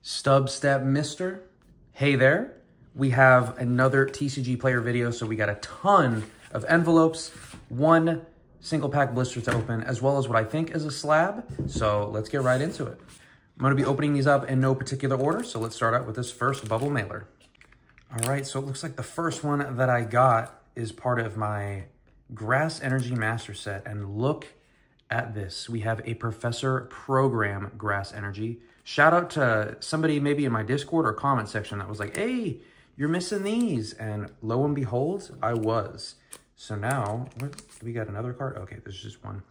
Stub Step Mister, hey there. We have another TCG player video, so we got a ton of envelopes, one single pack blister to open, as well as what I think is a slab. So let's get right into it. I'm gonna be opening these up in no particular order, so let's start out with this first bubble mailer. All right, so it looks like the first one that I got is part of my Grass Energy Master Set, and look at this. We have a Professor Program Grass Energy. Shout out to somebody maybe in my Discord or comment section that was like, hey, you're missing these. And lo and behold, I was. So now, we got another card? Okay, there's just one.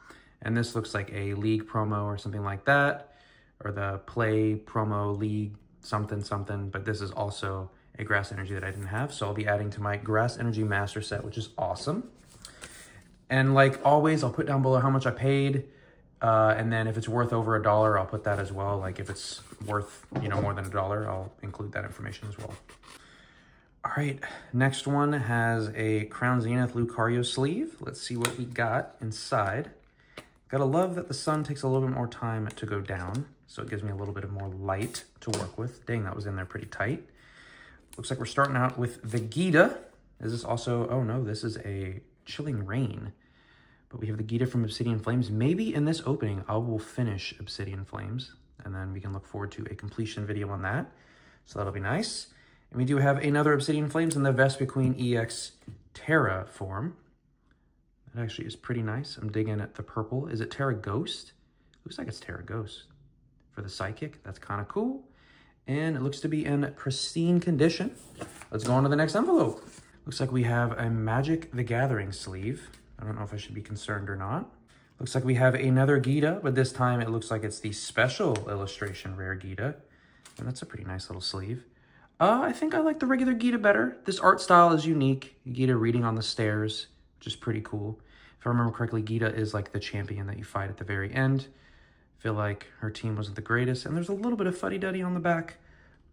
And this looks like a League promo or something like that, or the Play promo League something something, but this is also a Grass Energy that I didn't have. So I'll be adding to my Grass Energy Master Set, which is awesome. And like always, I'll put down below how much I paid. And then if it's worth over $1, I'll put that as well. Like if it's worth, more than $1, I'll include that information as well. All right, next one has a Crown Zenith Lucario sleeve. Let's see what we got inside. Gotta love that the sun takes a little bit more time to go down, so it gives me a little bit of more light to work with. Dang, that was in there pretty tight. Looks like we're starting out with Vegeta. Is this also, oh no, this is a Chilling Rain. But we have the Vegeta from Obsidian Flames. Maybe in this opening, I will finish Obsidian Flames, and then we can look forward to a completion video on that. So that'll be nice. And we do have another Obsidian Flames in the Vespiquen EX Terra form. That actually is pretty nice. I'm digging at the purple. Is it Terra Ghost? Looks like it's Terra Ghost. For the Psychic, that's kind of cool. And it looks to be in pristine condition. Let's go on to the next envelope. Looks like we have a Magic the Gathering sleeve. I don't know if I should be concerned or not. Looks like we have another Gita, but this time it looks like it's the special illustration rare Gita. And that's a pretty nice little sleeve. I think I like the regular Gita better. This art style is unique. Gita reading on the stairs, which is pretty cool. If I remember correctly, Gita is like the champion that you fight at the very end. I feel like her team wasn't the greatest. And there's a little bit of fuddy-duddy on the back,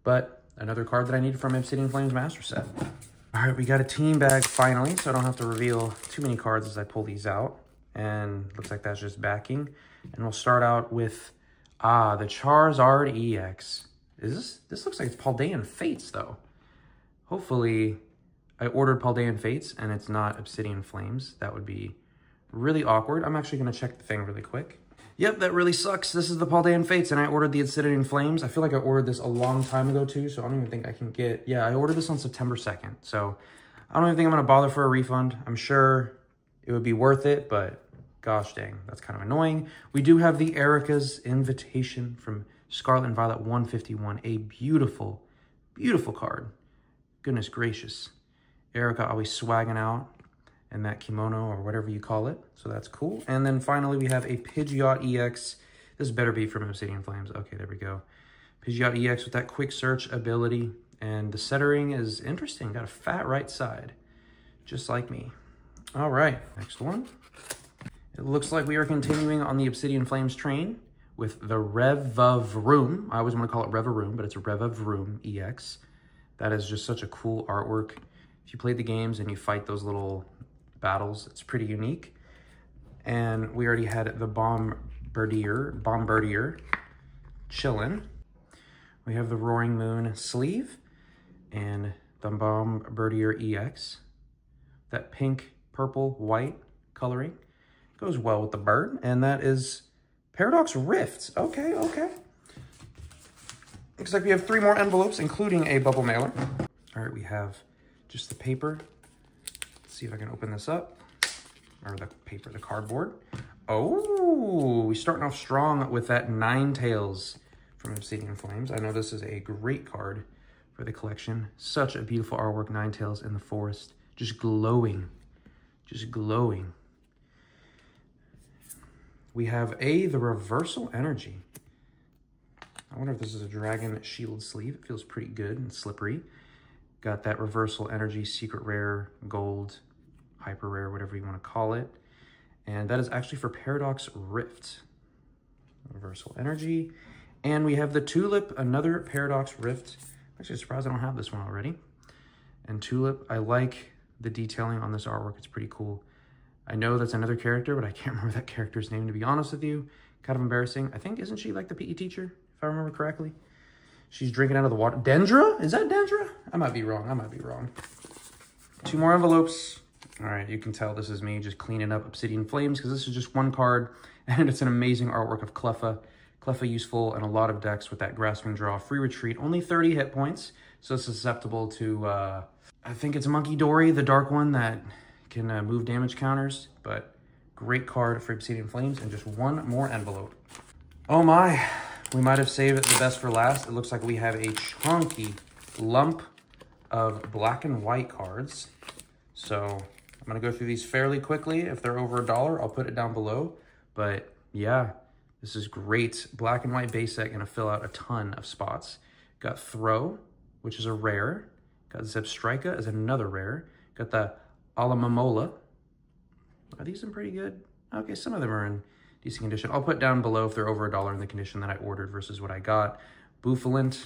but another card that I need from Obsidian Flames Master Set. All right, we got a team bag finally, so I don't have to reveal too many cards as I pull these out. And looks like that's just backing. And we'll start out with, the Charizard EX. This looks like it's Paldean Fates, though. Hopefully, I ordered Paldean Fates and it's not Obsidian Flames. That would be really awkward. I'm actually going to check the thing really quick. Yep, that really sucks. This is the Paldean Fates, and I ordered the Obsidian Flames. I feel like I ordered this a long time ago, too, so I don't even think I can get... Yeah, I ordered this on September 2nd, so I don't even think I'm going to bother for a refund. I'm sure it would be worth it, but gosh dang, that's kind of annoying. We do have the Erica's Invitation from Scarlet and Violet 151, a beautiful, beautiful card. Goodness gracious. Erica always swagging out in that kimono or whatever you call it. So that's cool. And then finally, we have a Pidgeot EX. This better be from Obsidian Flames. Okay, there we go. Pidgeot EX with that quick search ability. And the centering is interesting. Got a fat right side, just like me. All right, next one. It looks like we are continuing on the Obsidian Flames train with the Revavroom. I always want to call it Revavroom, but it's a Revavroom EX. That is just such a cool artwork. If you play the games and you fight those little battles, it's pretty unique. And we already had the Bombardier chillin'. We have the Roaring Moon sleeve and the Bombardier EX. That pink, purple, white coloring goes well with the bird. And that is Paradox Rift. Okay, okay. Looks like we have 3 more envelopes, including a bubble mailer. All right, we have just the paper. Let's see if I can open this up. Or the paper, the cardboard. Oh, we're starting off strong with that Ninetales from Obsidian Flames. I know this is a great card for the collection. Such a beautiful artwork, Ninetales in the forest. Just glowing. Just glowing. We have the Reversal Energy. I wonder if this is a Dragon Shield sleeve. It feels pretty good and slippery. Got that Reversal Energy Secret Rare, Gold, Hyper Rare, whatever you want to call it. And that is actually for Paradox Rift. Reversal Energy. And we have the Tulip, another Paradox Rift. I'm actually surprised I don't have this one already. And Tulip, I like the detailing on this artwork. It's pretty cool. I know that's another character, but I can't remember that character's name, to be honest with you. Kind of embarrassing. I think, isn't she like the PE teacher, if I remember correctly? She's drinking out of the water. Dendra? Is that Dendra? I might be wrong. I might be wrong. 2 more envelopes. All right, you can tell this is me just cleaning up Obsidian Flames because this is just 1 card, and it's an amazing artwork of Cleffa. Cleffa useful in a lot of decks with that Grasping Draw. Free Retreat, only 30 hit points, so susceptible to, I think it's Monkey Dory, the dark one that can move damage counters, but great card for Obsidian Flames, and just 1 more envelope. Oh my, we might have saved the best for last. It looks like we have a chunky lump of black and white cards. So I'm gonna go through these fairly quickly. If they're over $1, I'll put it down below. But yeah, this is great. Black and white base set, gonna fill out a ton of spots. Got Throw, which is a rare. Got Zebstrika as another rare. Got the Alamamola. Are these in pretty good? Okay, some of them are in decent condition. I'll put down below if they're over $1 in the condition that I ordered versus what I got. Bouffalant.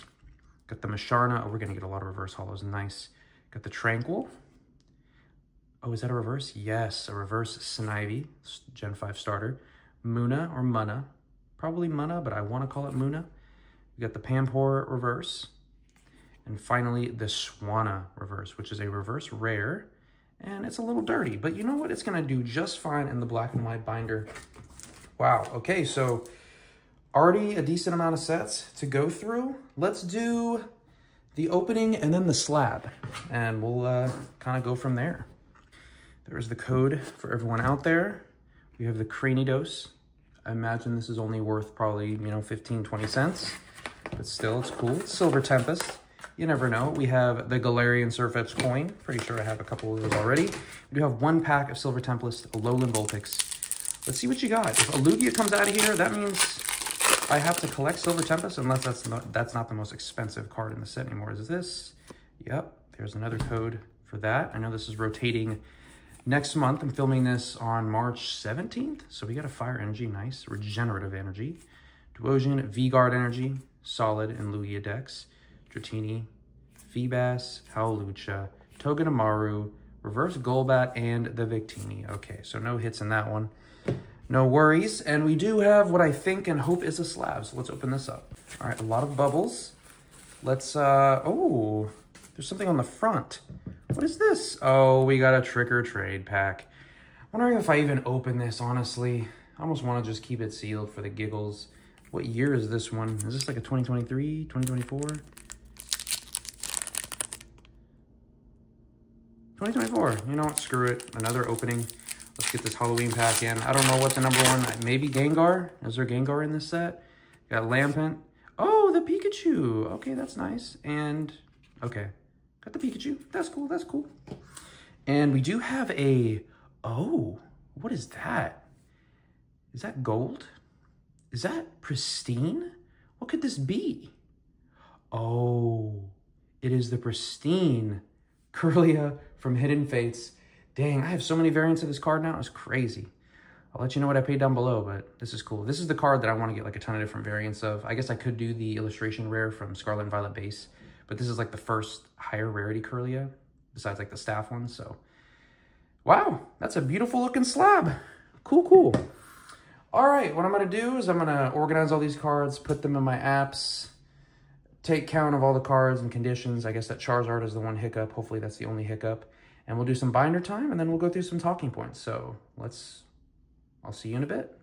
Got the Masharna. Oh, we're gonna get a lot of reverse hollows. Nice. Got the Tranquil. Oh, is that a reverse? Yes, a reverse Snivy, Gen 5 starter. Muna or Munna. Probably Munna, but I want to call it Muna. We got the Pampor reverse. And finally, the Swanna reverse, which is a reverse rare. And it's a little dirty, but you know what? It's going to do just fine in the black and white binder. Wow. Okay, so already a decent amount of sets to go through. Let's do the opening and then the slab, and we'll kind of go from there. There's the code for everyone out there. We have the Cranidos. I imagine this is only worth probably, you know, 15, 20 cents, but still, it's cool. It's Silver Tempest. You never know. We have the Galarian Surfetch coin. Pretty sure I have a couple of those already. We do have 1 pack of Silver Tempest, Alolan Vulpix. Let's see what you got. If a Lugia comes out of here, that means I have to collect Silver Tempest, unless that's not the most expensive card in the set anymore. Is this? Yep, there's another code for that. I know this is rotating next month. I'm filming this on March 17th, so we got a Fire Energy, nice. Regenerative Energy. Duosion, V-Guard Energy, solid in Lugia decks. Dratini, Feebas, Howlucha, Togedemaru, Reverse Golbat, and the Victini. Okay, so no hits in that one. No worries. And we do have what I think and hope is a slab, so let's open this up. All right, a lot of bubbles. Let's, oh, there's something on the front. What is this? Oh, we got a Trick or Trade pack. I'm wondering if I even open this, honestly. I almost want to just keep it sealed for the giggles. What year is this one? Is this like a 2023, 2024? 2024. You know what? Screw it. Another opening. Let's get this Halloween pack in. I don't know what the number one... Maybe Gengar? Is there Gengar in this set? Got Lampent. Oh, the Pikachu. Okay, that's nice. And... okay. Got the Pikachu. That's cool. That's cool. And we do have a... oh, what is that? Is that gold? Is that pristine? What could this be? Oh, it is the pristine Kirlia from Hidden Fates. Dang, I have so many variants of this card now. It's crazy. I'll let you know what I paid down below, but this is cool. This is the card that I want to get like a ton of different variants of. I guess I could do the illustration rare from Scarlet and Violet base, but this is like the first higher rarity Kirlia, besides like the staff ones. So, wow, that's a beautiful looking slab. Cool, cool. All right, what I'm going to do is I'm going to organize all these cards, put them in my apps, take count of all the cards and conditions. I guess that Charizard is the one hiccup. Hopefully that's the only hiccup. And we'll do some binder time, and then we'll go through some talking points. So I'll see you in a bit.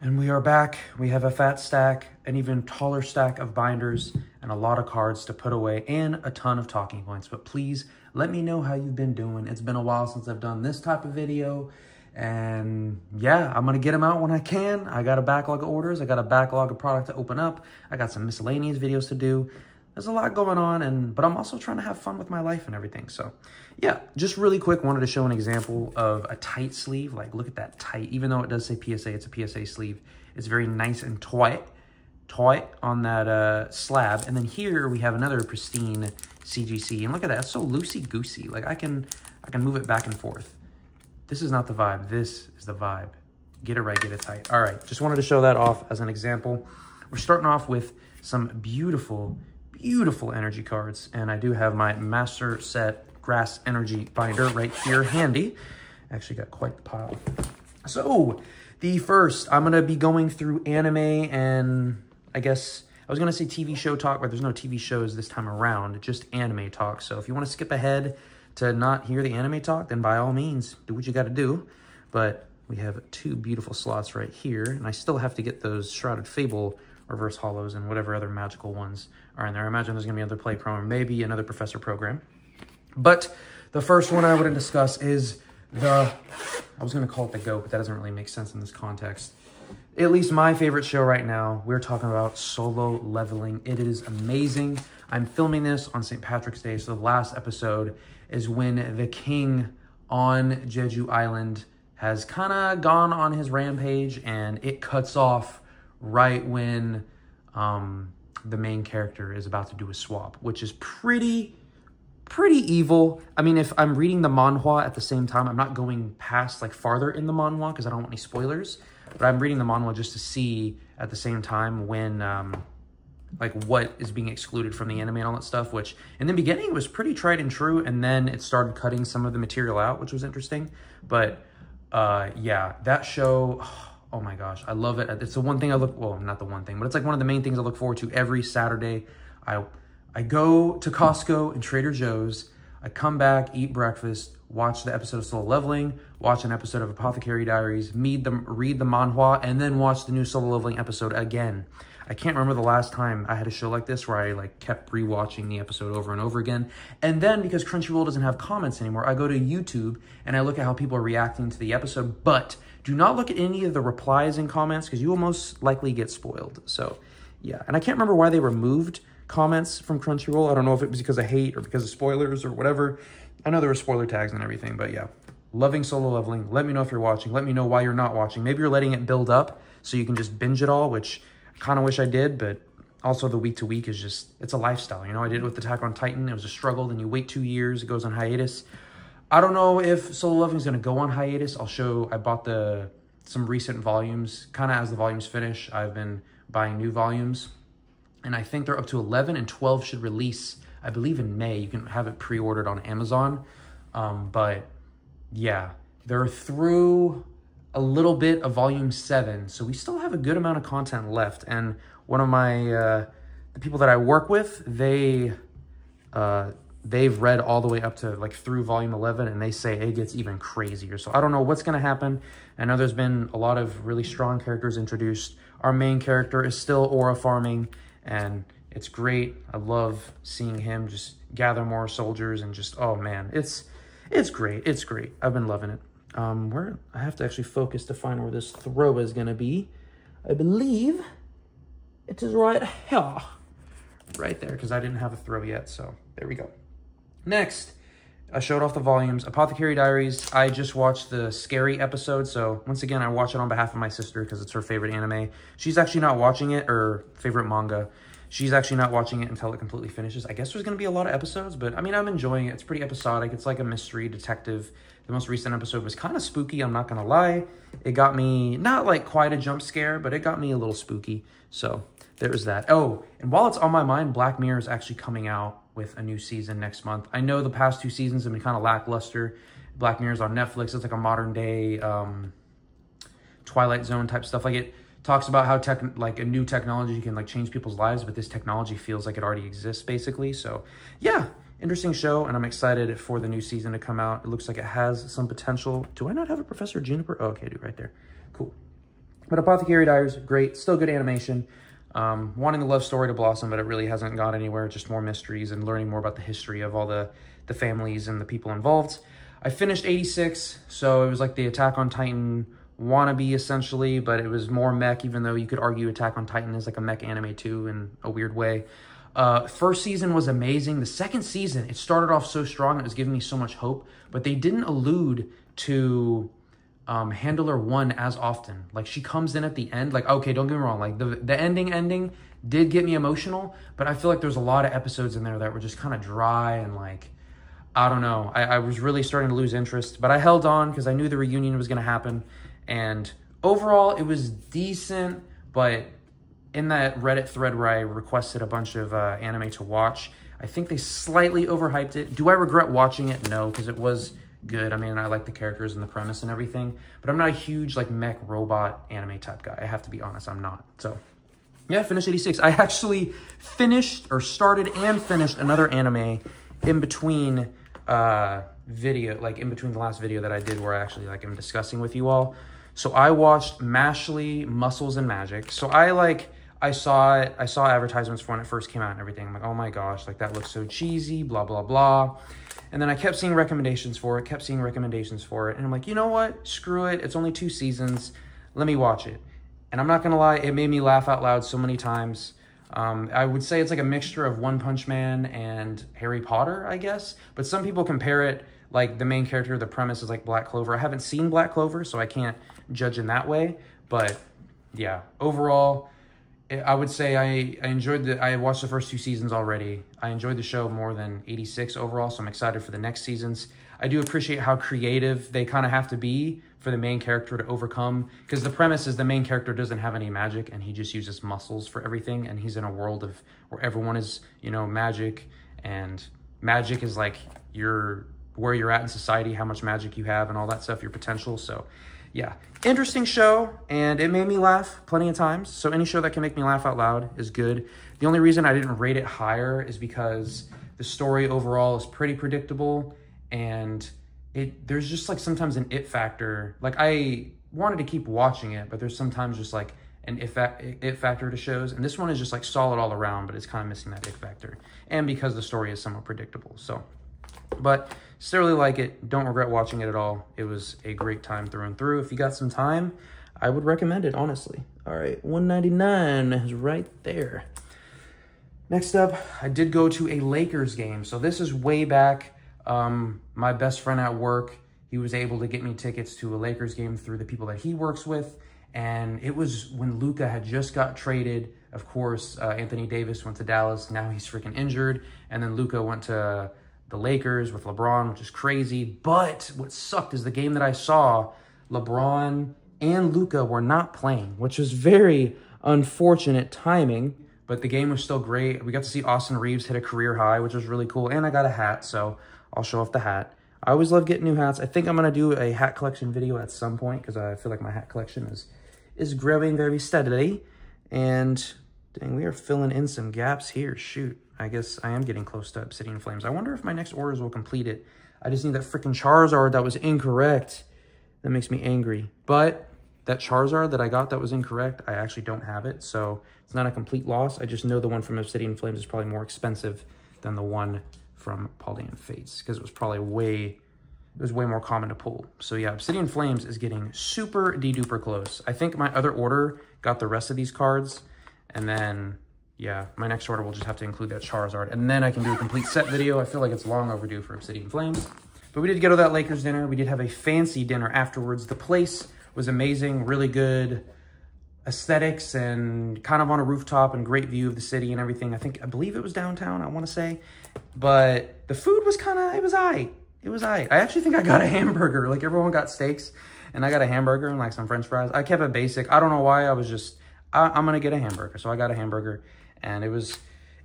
And we are back. We have a fat stack, an even taller stack of binders, and a lot of cards to put away, and a ton of talking points. But please let me know how you've been doing. It's been a while since I've done this type of video. And yeah, I'm going to get them out when I can. I got a backlog of orders. I got a backlog of product to open up. I got some miscellaneous videos to do. There's a lot going on, but I'm also trying to have fun with my life and everything. So yeah, just really quick, wanted to show an example of a tight sleeve. Like, look at that tight. Even though it does say PSA, it's a PSA sleeve. It's very nice and tight on that slab. And then here we have another pristine CGC. And look at that, it's so loosey-goosey. Like, I can move it back and forth. This is not the vibe. This is the vibe. Get it right, get it tight. All right, just wanted to show that off as an example. We're starting off with some beautiful, beautiful energy cards. And I do have my Master Set Grass Energy binder right here handy. Actually got quite the pile. So the first, I'm going to be going through anime and I guess I was going to say TV show talk, but there's no TV shows this time around, just anime talk. So if you want to skip ahead to not hear the anime talk, then by all means, do what you got to do. But we have 2 beautiful slots right here, and I still have to get those Shrouded Fable reverse hollows and whatever other magical ones are in there. I imagine there's going to be another play program, maybe another professor program. But the first one I want to discuss is I was going to call it the GOAT, but that doesn't really make sense in this context. At least my favorite show right now, we're talking about Solo Leveling. It is amazing. I'm filming this on St. Patrick's Day, so the last episode is when the king on Jeju Island has kind of gone on his rampage, and it cuts off right when the main character is about to do a swap, which is pretty evil. I mean, if I'm reading the manhwa at the same time, I'm not going past like farther in the manhwa because I don't want any spoilers, but I'm reading the manhwa just to see at the same time when like what is being excluded from the anime and all that stuff, which in the beginning it was pretty tried and true, and then it started cutting some of the material out, which was interesting. But yeah, that show, oh my gosh, I love it. It's the one thing I look, well, not the one thing, but it's like one of the main things I look forward to every Saturday. I go to Costco and Trader Joe's, I come back, eat breakfast, watch the episode of Solo Leveling, watch an episode of Apothecary Diaries, read the manhwa, and then watch the new Solo Leveling episode again. I can't remember the last time I had a show like this where I like kept rewatching the episode over and over again. And then because Crunchyroll doesn't have comments anymore, I go to YouTube and I look at how people are reacting to the episode, but do not look at any of the replies and comments because you will most likely get spoiled. So yeah, and I can't remember why they removed comments from Crunchyroll. I don't know if it was because of hate or because of spoilers or whatever. I know there were spoiler tags and everything, but yeah. Loving Solo Leveling. Let me know if you're watching. Let me know why you're not watching. Maybe you're letting it build up so you can just binge it all, which I kind of wish I did, but also the week to week is just, it's a lifestyle. You know, I did it with Attack on Titan. It was a struggle. Then you wait 2 years, it goes on hiatus. I don't know if Solo Leveling is going to go on hiatus. I bought some recent volumes. Kind of as the volumes finish, I've been buying new volumes. And I think they're up to 11, and 12 should release, I believe, in May. You can have it pre-ordered on Amazon. But yeah, they're through a little bit of volume 7. So we still have a good amount of content left. And one of my, the people that I work with, they've read all the way up to like through volume 11, and they say it gets even crazier. So I don't know what's going to happen. I know there's been a lot of really strong characters introduced. Our main character is still aura farming, and it's great. I love seeing him just gather more soldiers and just, oh man, it's great. It's great. I've been loving it. I have to actually focus to find where this throw is going to be. I believe it is right here. Right there, because I didn't have a throw yet, so there we go. Next, I showed off the volumes. Apothecary Diaries, I just watched the Scary episode, so once again, I watch it on behalf of my sister because it's her favorite anime. She's actually not watching it, or favorite manga. She's actually not watching it until it completely finishes. I guess there's going to be a lot of episodes, but I mean, I'm enjoying it. It's pretty episodic. It's like a mystery detective. The most recent episode was kind of spooky, I'm not going to lie. It got me, not like quite a jump scare, but it got me a little spooky. So there's that. Oh, and while it's on my mind, Black Mirror is actually coming out with a new season next month. I know the past 2 seasons have been kind of lackluster. Black Mirror's on Netflix. It's like a modern day Twilight Zone type stuff. Like it talks about how like a new technology can like change people's lives, but this technology feels like it already exists basically. So yeah, interesting show, and I'm excited for the new season to come out. It looks like it has some potential. Do I not have a Professor Juniper? Oh, okay, I do right there. Cool. But Apothecary Diaries, great. Still good animation. Wanting the love story to blossom, but it really hasn't gone anywhere. Just more mysteries and learning more about the history of all the families and the people involved. I finished 86, so it was like the Attack on Titan wannabe essentially, but it was more mech, even though you could argue Attack on Titan is like a mech anime too in a weird way. First season was amazing. The second season, it started off so strong. It was giving me so much hope, but they didn't allude to Handler 1 as often. Like she comes in at the end, like, okay, don't get me wrong. Like the ending did get me emotional, but I feel like there's a lot of episodes in there that were just kind of dry and like, I don't know. I was really starting to lose interest, but I held on because I knew the reunion was going to happen. And overall, it was decent, but in that Reddit thread where I requested a bunch of anime to watch, I think they slightly overhyped it. Do I regret watching it? No, because it was good. I mean, I like the characters and the premise and everything, but I'm not a huge like mech robot anime type guy. I have to be honest, I'm not. So Yeah, finished 86. I actually finished or started and finished another anime in between in between the last video that I did where I actually like am discussing with you all. So I watched Mashley, Muscles and Magic. So I saw it. I saw advertisements for when it first came out and everything. I'm like, oh my gosh, like that looks so cheesy, blah, blah, blah. And then I kept seeing recommendations for it, And I'm like, you know what? Screw it. It's only 2 seasons. Let me watch it. And I'm not going to lie, it made me laugh out loud so many times. I would say it's like a mixture of One Punch Man and Harry Potter, I guess. But some people compare it, like the main character, the premise is like Black Clover. I haven't seen Black Clover, so I can't judge in that way. But yeah, overall, I would say I watched the first 2 seasons already. I enjoyed the show more than 86 overall, so I'm excited for the next seasons. I do appreciate how creative they kind of have to be for the main character to overcome, because the premise is the main character doesn't have any magic and he just uses muscles for everything, and he's in a world of where everyone is, you know, magic, and magic is like where you're at in society, how much magic you have and all that stuff, your potential. So yeah, interesting show, and it made me laugh plenty of times. So any show that can make me laugh out loud is good. The only reason I didn't rate it higher is because the story overall is pretty predictable, and there's just like sometimes an it factor. Like I wanted to keep watching it, but there's sometimes just like an it factor to shows, and this one is just like solid all around, but it's kind of missing that it factor, and because the story is somewhat predictable. So, but still really like it. Don't regret watching it at all. It was a great time through and through. If you got some time, I would recommend it, honestly. All right, $1.99 is right there. Next up, I did go to a Lakers game. So this is way back. My best friend at work, he was able to get me tickets to a Lakers game through the people that he works with. And it was when Luka had just got traded. Of course, Anthony Davis went to Dallas. Now he's freaking injured. And then Luka went to the Lakers with LeBron, which is crazy. But what sucked is the game that I saw, LeBron and Luka were not playing, which was very unfortunate timing. But the game was still great. We got to see Austin Reeves hit a career high, which was really cool. And I got a hat, so I'll show off the hat. I always love getting new hats. I think I'm going to do a hat collection video at some point, because I feel like my hat collection is growing very steadily. And dang, we are filling in some gaps here. Shoot, I guess I am getting close to Obsidian Flames. I wonder if my next orders will complete it. I just need that freaking Charizard that was incorrect. That makes me angry. But that Charizard that I got that was incorrect, I actually don't have it. So it's not a complete loss. I just know the one from Obsidian Flames is probably more expensive than the one from Paldean Fates, because it was probably way more common to pull. So yeah, Obsidian Flames is getting super de-duper close. I think my other order got the rest of these cards, and then yeah, my next order will just have to include that Charizard, and then I can do a complete set video. I feel like it's long overdue for Obsidian Flames. But we did go to that Lakers dinner. We did have a fancy dinner afterwards. The place was amazing, really good aesthetics, and kind of on a rooftop, and great view of the city and everything. I believe it was downtown, I want to say. But the food was it was aight. It was aight. I actually think I got a hamburger. Like, everyone got steaks, and I got a hamburger and like some French fries. I kept it basic. I don't know why. I was just, I'm going to get a hamburger. So I got a hamburger, and it was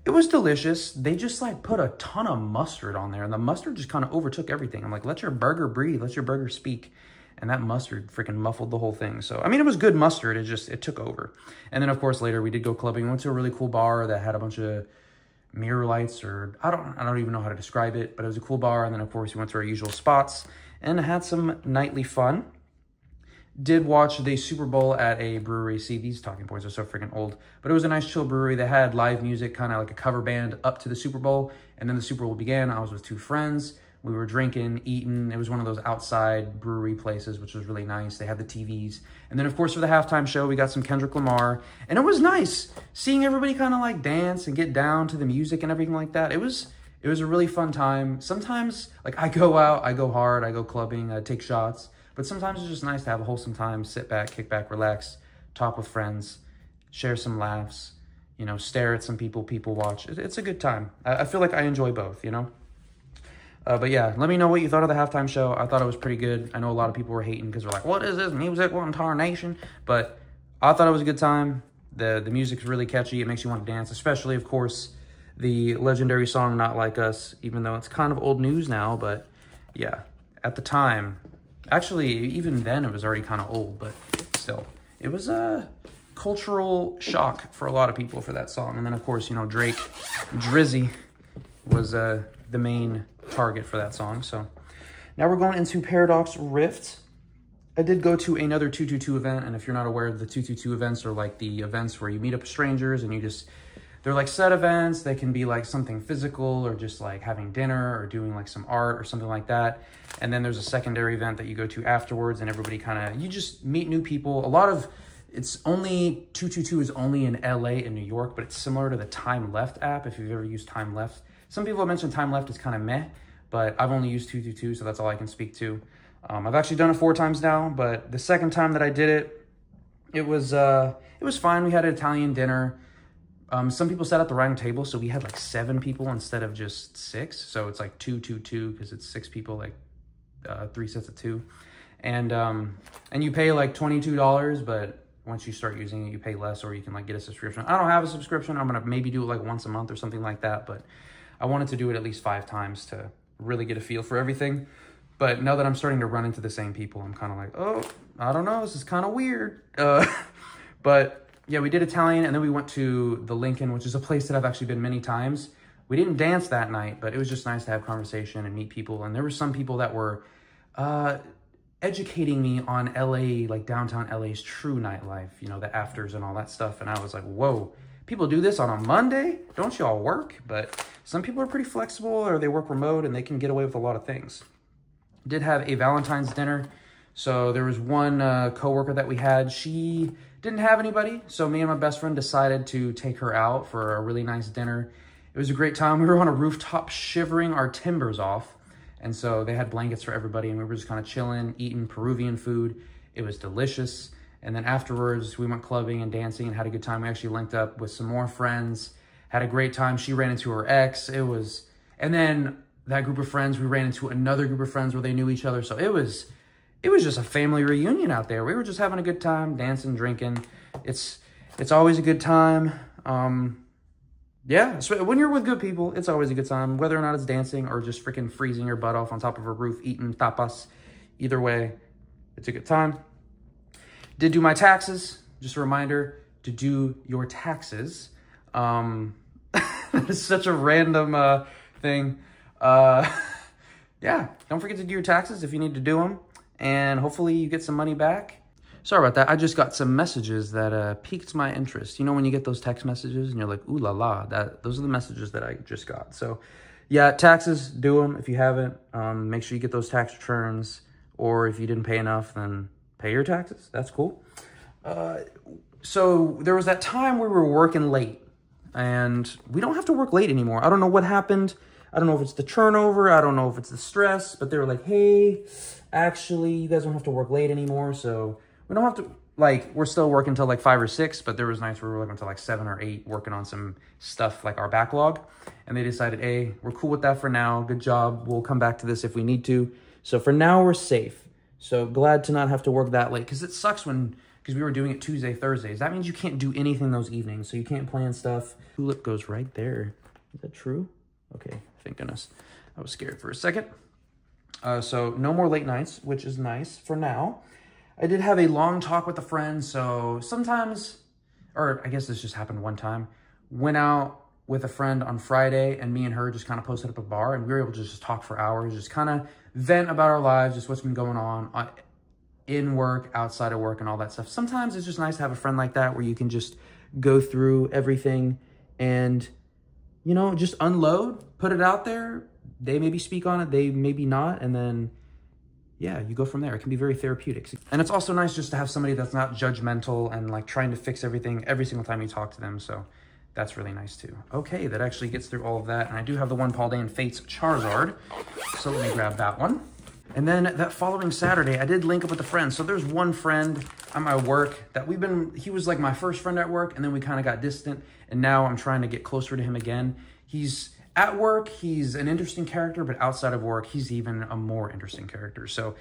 delicious. They just like put a ton of mustard on there, and the mustard just kind of overtook everything. I'm like, let your burger breathe. Let your burger speak. And that mustard freaking muffled the whole thing. So, I mean, it was good mustard. It took over. And then, of course, later we did go clubbing. We went to a really cool bar that had a bunch of mirror lights, or I don't even know how to describe it, but it was a cool bar. And then, of course, we went to our usual spots and had some nightly fun. Did watch the Super Bowl at a brewery. See, these talking points are so freaking old. But it was a nice chill brewery. They had live music, kind of like a cover band up to the Super Bowl. And then the Super Bowl began. I was with 2 friends. We were drinking, eating. It was one of those outside brewery places, which was really nice. They had the TVs. And then, of course, for the halftime show, we got some Kendrick Lamar. And it was nice seeing everybody kind of like dance and get down to the music and everything like that. It was a really fun time. Sometimes, like, I go out, I go hard, I go clubbing, I take shots. But sometimes it's just nice to have a wholesome time, sit back, kick back, relax, talk with friends, share some laughs, you know, stare at some people watch. It's a good time. I feel like I enjoy both, you know? But yeah, let me know what you thought of the halftime show. I thought it was pretty good. I know a lot of people were hating because they're like, what is this music? What in tarnation? But I thought it was a good time. The music's really catchy. It makes you want to dance, especially, of course, the legendary song Not Like Us, even though it's kind of old news now. But yeah, at the time, actually, even then it was already kind of old, but still, it was cultural shock for a lot of people for that song. And then, of course, you know, Drake, Drizzy was the main target for that song. So now we're going into Paradox Rift. I did go to another 222 event, and if you're not aware, the 222 events are like the events where you meet up with strangers and you just, they're like set events. They can be like something physical or just like having dinner or doing like some art or something like that. And then there's a secondary event that you go to afterwards, and everybody kind of, you just meet new people. A lot of, it's only, 222 is only in LA and New York, but it's similar to the Time Left app, if you've ever used Time Left. Some people have mentioned Time Left is kind of meh, but I've only used 222, so that's all I can speak to. I've actually done it 4 times now, but the second time that I did it, it was fine. We had an Italian dinner. Some people sat at the round table, so we had like 7 people instead of just 6. So it's like 222 because it's 6 people, like 3 sets of 2. And you pay like $22, but once you start using it, you pay less, or you can like get a subscription. I don't have a subscription. I'm gonna maybe do it like once a month or something like that, but I wanted to do it at least 5 times to really get a feel for everything. But now that I'm starting to run into the same people, I'm kind of like, oh, I don't know, this is kind of weird. But yeah, we did Italian, and then we went to the Lincoln, which is a place that I've actually been many times. We didn't dance that night, but it was just nice to have conversation and meet people. And there were some people that were educating me on LA, like downtown LA's true nightlife, you know, the afters and all that stuff. And I was like, whoa, people do this on a Monday? Don't y'all work? But some people are pretty flexible, or they work remote and they can get away with a lot of things. Did have a Valentine's dinner. So there was one coworker that we had. She didn't have anybody. So me and my best friend decided to take her out for a really nice dinner. It was a great time. We were on a rooftop shivering our timbers off. And so they had blankets for everybody, and we were just kind of chilling, eating Peruvian food. It was delicious. And then afterwards, we went clubbing and dancing and had a good time. We actually linked up with some more friends, had a great time. She ran into her ex. And then that group of friends, we ran into another group of friends where they knew each other. So it was just a family reunion out there. We were just having a good time, dancing, drinking. It's always a good time. Yeah, so when you're with good people, it's always a good time, whether or not it's dancing or just freaking freezing your butt off on top of a roof, eating tapas. Either way, it's a good time. Did do my taxes. Just a reminder to do your taxes. That is such a random thing. Yeah, don't forget to do your taxes if you need to do them, and hopefully you get some money back. Sorry about that. I just got some messages that piqued my interest. You know when you get those text messages and you're like, ooh la la, those are the messages that I just got. So yeah, taxes, do them if you haven't. Make sure you get those tax returns, or if you didn't pay enough, then pay your taxes. That's cool. So there was that time we were working late, and we don't have to work late anymore. I don't know what happened. I don't know if it's the turnover. I don't know if it's the stress, but they were like, hey, actually, you guys don't have to work late anymore. So we don't have to, like, we're still working until like 5 or 6, but there was nights where we were working until like 7 or 8, working on some stuff like our backlog. And they decided, hey, we're cool with that for now. Good job. We'll come back to this if we need to. So for now, we're safe. So glad to not have to work that late, because it sucks because we were doing it Tuesday, Thursdays. That means you can't do anything those evenings. So you can't plan stuff. Tulip goes right there. Is that true? Okay, thank goodness. I was scared for a second. So no more late nights, which is nice for now. I did have a long talk with a friend, so sometimes, or I guess this just happened one time, went out with a friend on Friday, and me and her just kind of posted up a bar, and we were able to just talk for hours, just kind of vent about our lives, just what's been going on in work, outside of work, and all that stuff. Sometimes it's just nice to have a friend like that where you can just go through everything and, you know, just unload, put it out there. They maybe speak on it, they maybe not, and then, yeah, you go from there. It can be very therapeutic. And it's also nice just to have somebody that's not judgmental and like trying to fix everything every single time you talk to them. So that's really nice too. Okay, that actually gets through all of that. And I do have the one Paldean Fates Charizard. So let me grab that one. And then that following Saturday, I did link up with a friend. So there's one friend at my work that he was like my first friend at work, and then we kind of got distant. And now I'm trying to get closer to him again. At work, he's an interesting character, but outside of work, he's even a more interesting character. So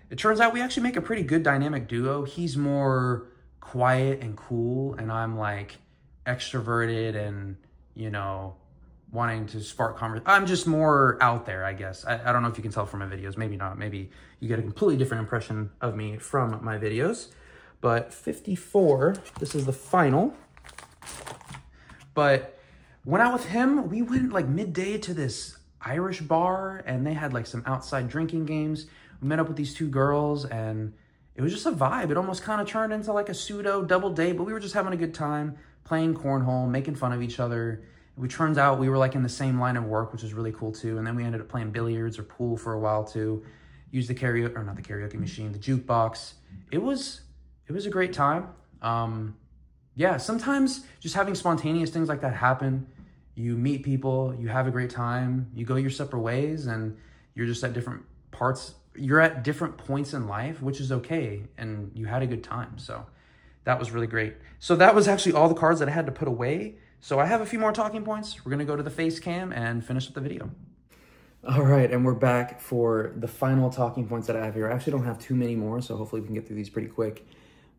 it turns out we actually make a pretty good dynamic duo. He's more quiet and cool, and I'm like extroverted and, you know, wanting to spark conversation. I'm just more out there, I guess. I don't know if you can tell from my videos. Maybe not. Maybe you get a completely different impression of me from my videos. But 54, this is the final. But went out with him. We went like midday to this Irish bar, and they had like some outside drinking games. We met up with these two girls, and it was just a vibe. It almost kind of turned into like a pseudo double date, but we were just having a good time, playing cornhole, making fun of each other. It turns out we were like in the same line of work, which was really cool too. And then we ended up playing billiards or pool for a while too. Used the karaoke, or not the karaoke machine, the jukebox. It was a great time. Yeah, sometimes just having spontaneous things like that happen. You meet people, you have a great time, you go your separate ways, and you're just at different parts. You're at different points in life, which is okay, and you had a good time. So that was really great. So that was actually all the cards that I had to put away. So I have a few more talking points. We're gonna go to the face cam and finish up the video. All right, and we're back for the final talking points that I have here. I actually don't have too many more, so hopefully we can get through these pretty quick.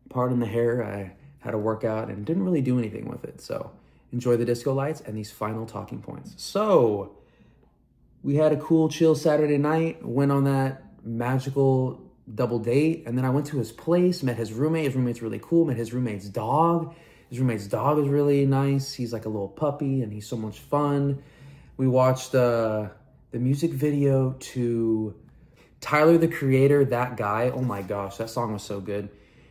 Pardon the hair, I had a workout and didn't really do anything with it. So enjoy the disco lights and these final talking points. So we had a cool, chill Saturday night, went on that magical double date, and then I went to his place, met his roommate. His roommate's really cool, met his roommate's dog. His roommate's dog is really nice. He's like a little puppy, and he's so much fun. We watched the music video to Tyler, the Creator, That Guy. Oh my gosh, that song was so good.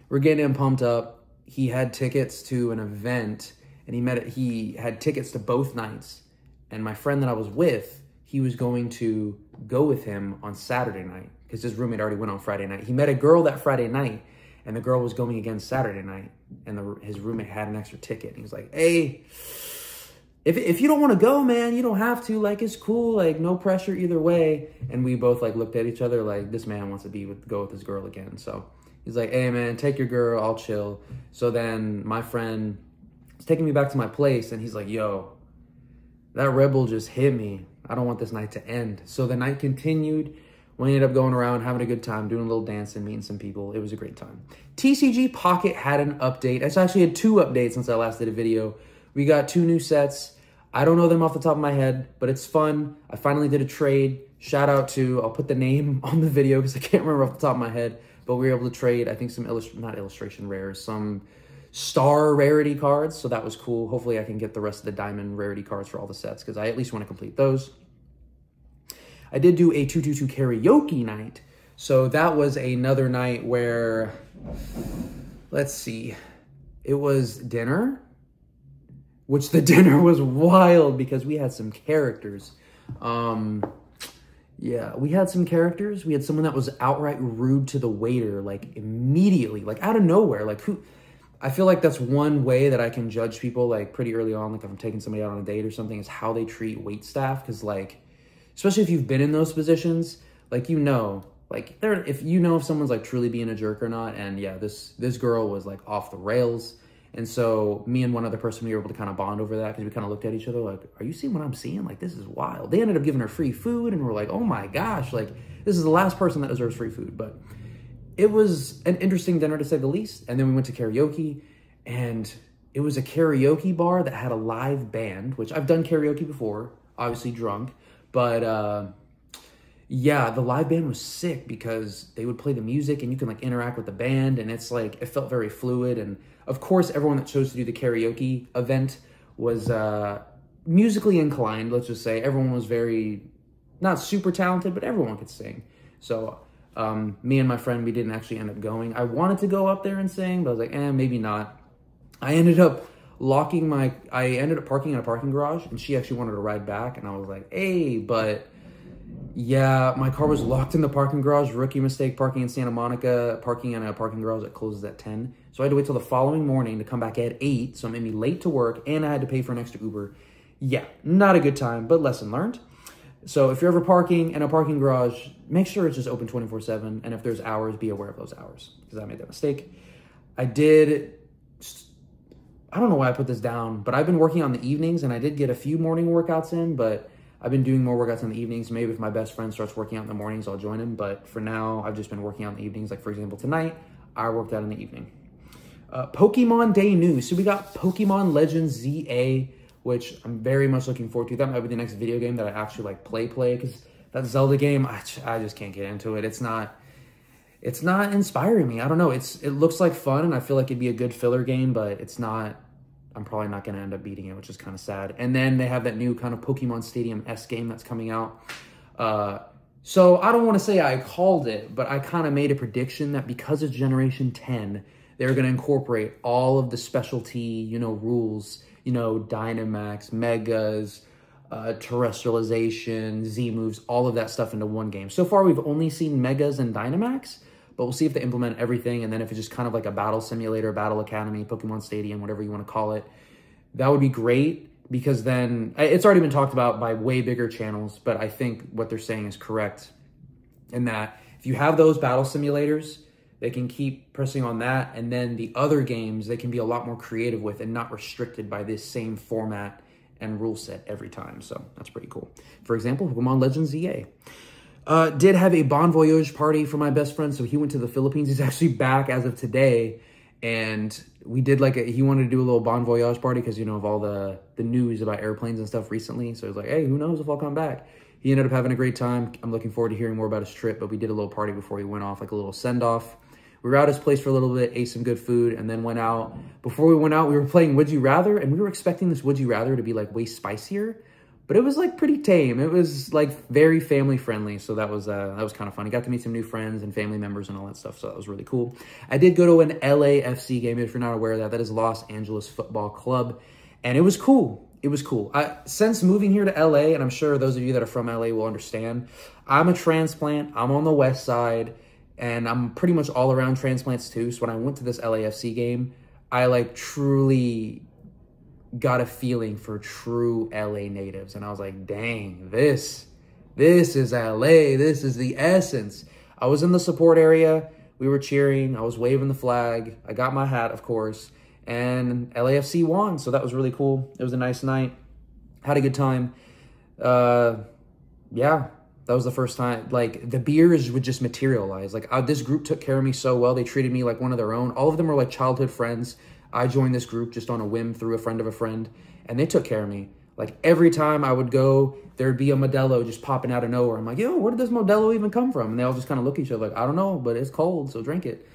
We're getting him pumped up. He had tickets to an event, and he had tickets to both nights. And my friend that I was with, he was going to go with him on Saturday night because his roommate already went on Friday night. He met a girl that Friday night, and the girl was going again Saturday night, and his roommate had an extra ticket. He was like, hey, if you don't want to go, man, you don't have to. Like, it's cool. Like, no pressure either way. And we both, like, looked at each other like, this man wants to go with this girl again. So he's like, hey, man, take your girl. I'll chill. So then my friend is taking me back to my place, and he's like, yo, that rebel just hit me. I don't want this night to end. So the night continued. We ended up going around, having a good time, doing a little dancing, meeting some people. It was a great time. TCG Pocket had an update. It's actually had 2 updates since I last did a video. We got 2 new sets. I don't know them off the top of my head, but it's fun. I finally did a trade. Shout out to, I'll put the name on the video because I can't remember off the top of my head, but we were able to trade, I think, some not illustration rares, some star rarity cards. So that was cool. Hopefully I can get the rest of the diamond rarity cards for all the sets because I at least want to complete those. I did do a 222 karaoke night. So that was another night where, let's see, it was dinner, which the dinner was wild because we had some characters. Yeah, we had some characters. We had someone that was outright rude to the waiter, like immediately, like out of nowhere. Like I feel like that's one way that I can judge people like pretty early on, like if I'm taking somebody out on a date or something, is how they treat wait staff. Because like, especially if you've been in those positions, like, you know, like if someone's like truly being a jerk or not. And yeah, this girl was like off the rails. And so me and one other person, we were able to kind of bond over that because we kind of looked at each other like, are you seeing what I'm seeing? Like, this is wild. They ended up giving her free food, and we're like, oh my gosh, like this is the last person that deserves free food. But it was an interesting dinner to say the least. And then we went to karaoke, and it was a karaoke bar that had a live band, which I've done karaoke before, obviously drunk. But yeah, the live band was sick because they would play the music and you can like interact with the band, and it's like, it felt very fluid. And of course, everyone that chose to do the karaoke event was musically inclined, let's just say. Everyone was not super talented, but everyone could sing. So me and my friend, we didn't actually end up going. I wanted to go up there and sing, but I was like, maybe not. I ended up parking in a parking garage, and she actually wanted to ride back, and I was like, hey, but yeah, my car was locked in the parking garage. Rookie mistake, parking in Santa Monica, parking in a parking garage that closes at 10. So I had to wait till the following morning to come back at 8, so it made me late to work, and I had to pay for an extra Uber. Yeah, not a good time, but lesson learned. So if you're ever parking in a parking garage, make sure it's just open 24/7, and if there's hours, be aware of those hours, because I made that mistake. I don't know why I put this down, but I've been working on the evenings, and I did get a few morning workouts in, but I've been doing more workouts in the evenings. Maybe if my best friend starts working out in the mornings, I'll join him. But for now, I've just been working out in the evenings. Like, for example, tonight, I worked out in the evening. Pokemon Day news. So we got Pokemon Legends ZA, which I'm very much looking forward to. That might be the next video game that I actually like play, because that Zelda game, I just can't get into it. it's not inspiring me. I don't know. It looks like fun, and I feel like it'd be a good filler game, but it's not. I'm probably not going to end up beating it, which is kind of sad. And then they have that new kind of Pokemon Stadium-esque game that's coming out. So I don't want to say I called it, but I kind of made a prediction that because it's Generation 10, they're going to incorporate all of the specialty, rules, Dynamax, Megas, terrestrialization, Z-moves, all of that stuff into one game. So far, we've only seen Megas and Dynamax, but we'll see if they implement everything. And then if it's just kind of like a battle simulator, battle academy, Pokemon Stadium, whatever you want to call it, that would be great. Because then, it's already been talked about by way bigger channels, but I think what they're saying is correct in that if you have those battle simulators, they can keep pressing on that, and then the other games, they can be a lot more creative with and not restricted by this same format and rule set every time. So that's pretty cool. For example, Pokemon Legends EA. Did have a Bon Voyage party for my best friend, so he went to the Philippines. He's actually back as of today. And we did he wanted to do a little Bon Voyage party because, of all the news about airplanes and stuff recently. So he was like, hey, who knows if I'll come back. He ended up having a great time. I'm looking forward to hearing more about his trip, but we did a little party before he went off, like a little send-off. We were out at his place for a little bit, ate some good food, and then went out. Before we went out, we were playing Would You Rather, and we were expecting this Would You Rather to be, way spicier. But it was, pretty tame. It was, very family-friendly, so that was kind of fun. I got to meet some new friends and family members and all that stuff, so that was really cool. I did go to an LAFC game, if you're not aware of that. That is Los Angeles Football Club, and it was cool. It was cool. Since moving here to LA, and I'm sure those of you that are from LA will understand, I'm a transplant. I'm on the west side, and I'm pretty much all around transplants too, so when I went to this LAFC game, I, truly got a feeling for true LA natives. And I was like, dang, this is LA. This is the essence. I was in the support area. We were cheering. I was waving the flag. I got my hat, of course. And LAFC won. So that was really cool. It was a nice night. Had a good time. Yeah, that was the first time. The beers would just materialize. This group took care of me so well. They treated me like one of their own. All of them were childhood friends. I joined this group just on a whim through a friend of a friend, and they took care of me. Every time I would go, there'd be a Modelo just popping out of nowhere. I'm like, yo, where did this Modelo even come from? And they all just kind of look at each other I don't know, but it's cold, so drink it.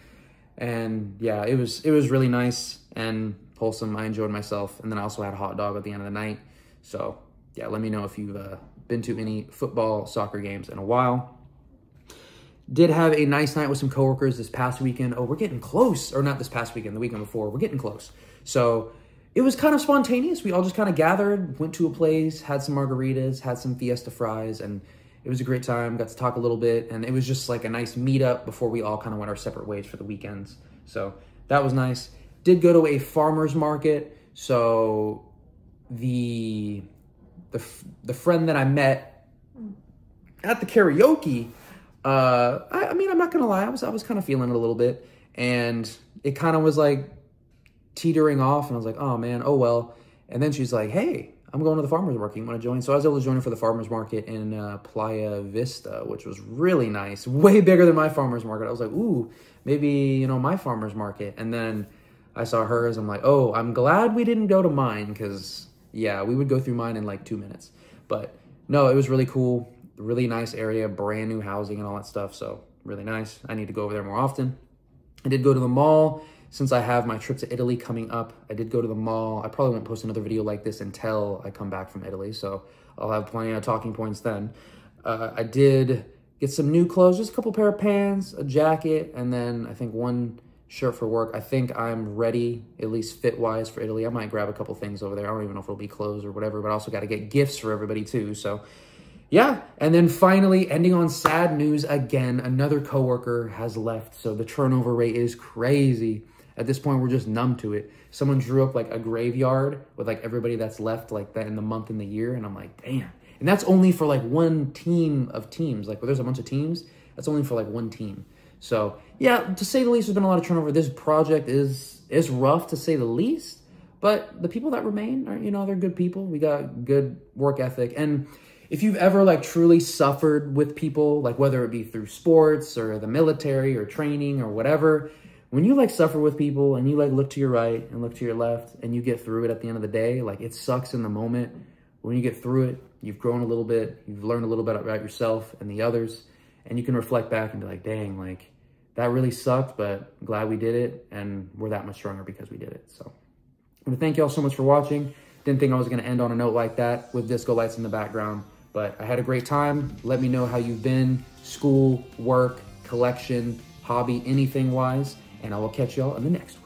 And yeah, it was really nice and wholesome. I enjoyed myself. And then I also had a hot dog at the end of the night. So yeah, let me know if you've been to any football, soccer games in a while. Did have a nice night with some coworkers this past weekend. Oh, we're getting close. Or not this past weekend, the weekend before. We're getting close. So it was kind of spontaneous. We all just kind of gathered, went to a place, had some margaritas, had some Fiesta fries, and it was a great time. Got to talk a little bit, and it was just a nice meetup before we all kind of went our separate ways for the weekends. So that was nice. Did go to a farmer's market. So the friend that I met at the karaoke, I mean, I'm not gonna lie, I was kind of feeling it a little bit, and it kind of was teetering off, and I was like, oh man, oh well. And then she's like, hey, I'm going to the farmer's market, you want to join? So I was able to join her for the farmer's market in Playa Vista, which was really nice, way bigger than my farmer's market. I was like, ooh, maybe, my farmer's market. And then I saw hers, I'm like, oh, I'm glad we didn't go to mine, because yeah, we would go through mine in 2 minutes. But no, it was really cool. Really nice area, brand new housing and all that stuff. So really nice. I need to go over there more often. I did go to the mall. Since I have my trip to Italy coming up, I did go to the mall. I probably won't post another video like this until I come back from Italy. So I'll have plenty of talking points then. I did get some new clothes, just a couple pair of pants, a jacket, and then I think one shirt for work. I think I'm ready, at least fit-wise, for Italy. I might grab a couple things over there. I don't even know if it'll be clothes or whatever, but I also got to get gifts for everybody too. So yeah, and then finally, ending on sad news again, another coworker has left, so the turnover rate is crazy. At this point, we're just numb to it. Someone drew up a graveyard with everybody that's left that in the month and the year, and I'm like, damn. And that's only for one team of teams. Where there's a bunch of teams, that's only for one team. So yeah, to say the least, there's been a lot of turnover. This project is rough to say the least, but the people that remain are, they're good people. We got good work ethic, and if you've ever truly suffered with people, whether it be through sports or the military or training or whatever, when you suffer with people and you look to your right and look to your left and you get through it at the end of the day, it sucks in the moment. When you get through it, you've grown a little bit, you've learned a little bit about yourself and the others, and you can reflect back and be like, dang, that really sucked, but I'm glad we did it, and we're that much stronger because we did it. So I want to thank y'all so much for watching. Didn't think I was going to end on a note like that with disco lights in the background, but I had a great time. Let me know how you've been, school, work, collection, hobby, anything wise, and I will catch y'all in the next one.